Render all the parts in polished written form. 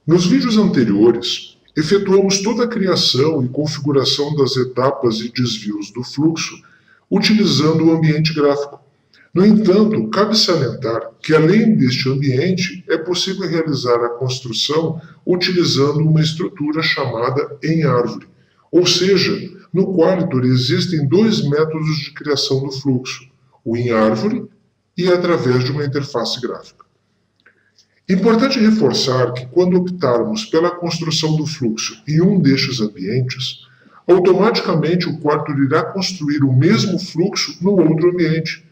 Nos vídeos anteriores, efetuamos toda a criação e configuração das etapas e desvios do fluxo utilizando o ambiente gráfico. No entanto, cabe salientar que, além deste ambiente, é possível realizar a construção utilizando uma estrutura chamada em árvore, ou seja, no Qualitor existem dois métodos de criação do fluxo, o em árvore e através de uma interface gráfica. Importante reforçar que, quando optarmos pela construção do fluxo em um destes ambientes, automaticamente o Qualitor irá construir o mesmo fluxo no outro ambiente.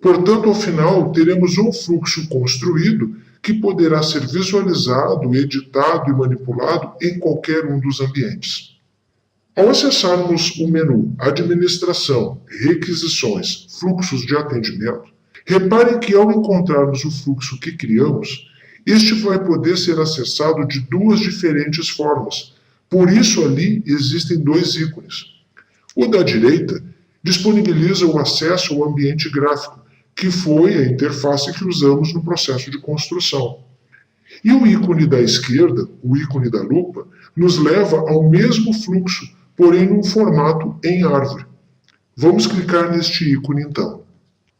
Portanto, ao final, teremos um fluxo construído que poderá ser visualizado, editado e manipulado em qualquer um dos ambientes. Ao acessarmos o menu Administração, Requisições, Fluxos de Atendimento, reparem que ao encontrarmos o fluxo que criamos, este vai poder ser acessado de duas diferentes formas. Por isso ali existem dois ícones. O da direita disponibiliza o acesso ao ambiente gráfico, que foi a interface que usamos no processo de construção. E o ícone da esquerda, o ícone da lupa, nos leva ao mesmo fluxo, porém num formato em árvore. Vamos clicar neste ícone então.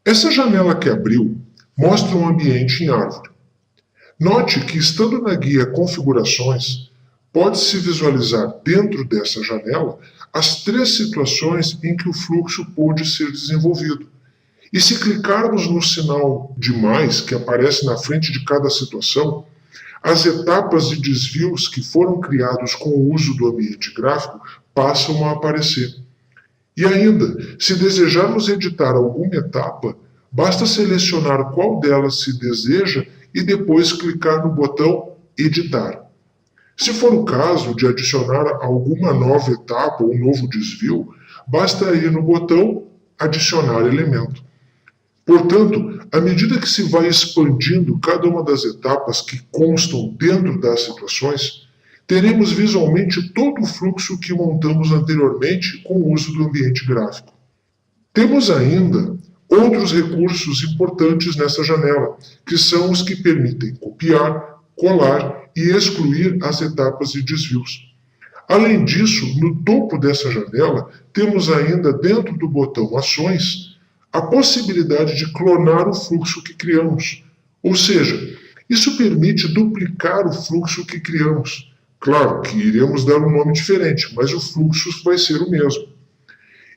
Essa janela que abriu mostra um ambiente em árvore. Note que, estando na guia Configurações, pode-se visualizar dentro dessa janela as três situações em que o fluxo pode ser desenvolvido. E se clicarmos no sinal de mais que aparece na frente de cada situação, as etapas e desvios que foram criados com o uso do ambiente gráfico passam a aparecer. E ainda, se desejarmos editar alguma etapa, basta selecionar qual delas se deseja e depois clicar no botão Editar. Se for o caso de adicionar alguma nova etapa ou novo desvio, basta ir no botão Adicionar elemento. Portanto, à medida que se vai expandindo cada uma das etapas que constam dentro das situações, teremos visualmente todo o fluxo que montamos anteriormente com o uso do ambiente gráfico. Temos ainda outros recursos importantes nessa janela, que são os que permitem copiar, colar e excluir as etapas e desvios. Além disso, no topo dessa janela, temos ainda dentro do botão Ações a possibilidade de clonar o fluxo que criamos. Ou seja, isso permite duplicar o fluxo que criamos. Claro que iremos dar um nome diferente, mas o fluxo vai ser o mesmo.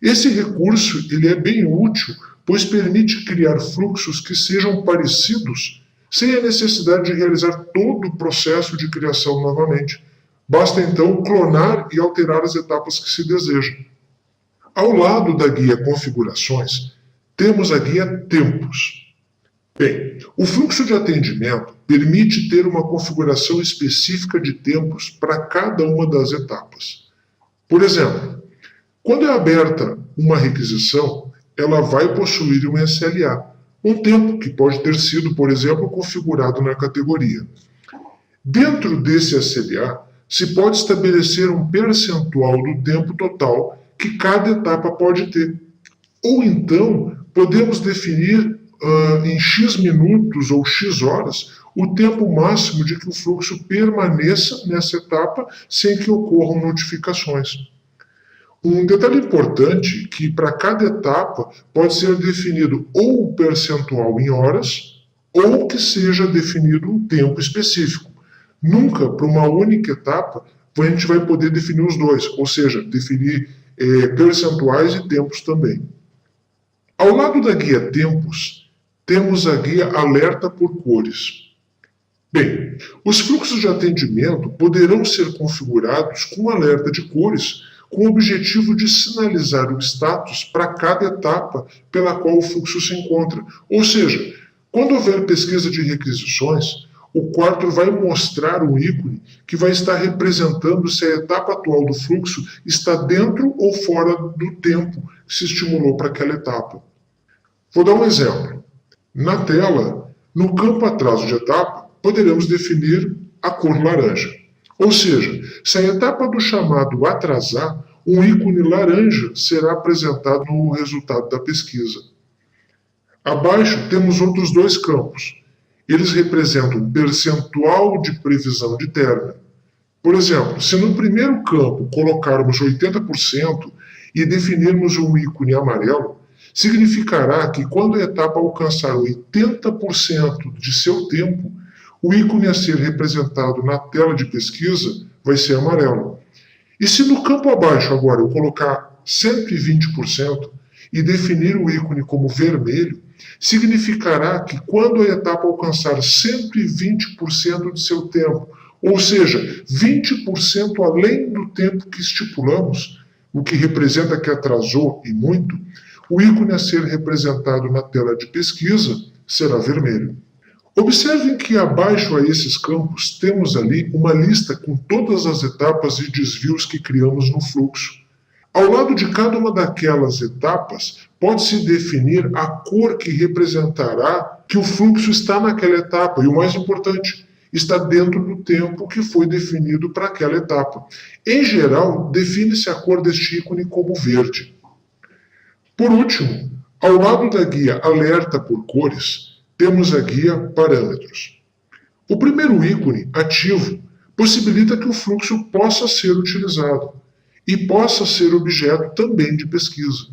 Esse recurso ele é bem útil, pois permite criar fluxos que sejam parecidos, sem a necessidade de realizar todo o processo de criação novamente. Basta então clonar e alterar as etapas que se deseja. Ao lado da guia Configurações, temos a guia Tempos. Bem, o fluxo de atendimento permite ter uma configuração específica de tempos para cada uma das etapas. Por exemplo, quando é aberta uma requisição, ela vai possuir um SLA, um tempo que pode ter sido, por exemplo, configurado na categoria. Dentro desse SLA, se pode estabelecer um percentual do tempo total que cada etapa pode ter. Ou então, podemos definir em X minutos ou X horas o tempo máximo de que o fluxo permaneça nessa etapa sem que ocorram notificações. Um detalhe importante é que para cada etapa pode ser definido ou o percentual em horas ou que seja definido um tempo específico. Nunca para uma única etapa a gente vai poder definir os dois, ou seja, definir percentuais e tempos também. Ao lado da guia Tempos, temos a guia Alerta por Cores. Bem, os fluxos de atendimento poderão ser configurados com alerta de cores, com o objetivo de sinalizar o status para cada etapa pela qual o fluxo se encontra. Ou seja, quando houver pesquisa de requisições, o Qualitor vai mostrar um ícone que vai estar representando se a etapa atual do fluxo está dentro ou fora do tempo que se estimulou para aquela etapa. Vou dar um exemplo. Na tela, no campo atraso de etapa, poderemos definir a cor laranja. Ou seja, se a etapa do chamado atrasar, um ícone laranja será apresentado no resultado da pesquisa. Abaixo temos outros dois campos. Eles representam um percentual de previsão de término. Por exemplo, se no primeiro campo colocarmos 80% e definirmos um ícone amarelo, significará que quando a etapa alcançar 80% de seu tempo, o ícone a ser representado na tela de pesquisa vai ser amarelo. E se no campo abaixo agora eu colocar 120% e definir o ícone como vermelho, significará que quando a etapa alcançar 120% de seu tempo, ou seja, 20% além do tempo que estipulamos, o que representa que atrasou e muito, o ícone a ser representado na tela de pesquisa será vermelho. Observem que abaixo a esses campos temos ali uma lista com todas as etapas e desvios que criamos no fluxo. Ao lado de cada uma daquelas etapas, pode-se definir a cor que representará que o fluxo está naquela etapa e, o mais importante, está dentro do tempo que foi definido para aquela etapa. Em geral, define-se a cor deste ícone como verde. Por último, ao lado da guia Alerta por Cores, temos a guia Parâmetros. O primeiro ícone, ativo, possibilita que o fluxo possa ser utilizado e possa ser objeto também de pesquisa.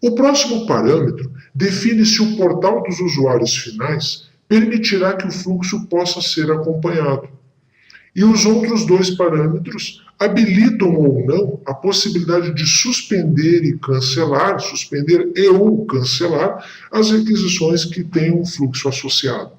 O próximo parâmetro define se o portal dos usuários finais permitirá que o fluxo possa ser acompanhado. E os outros dois parâmetros habilitam ou não a possibilidade de suspender ou cancelar as requisições que têm um fluxo associado.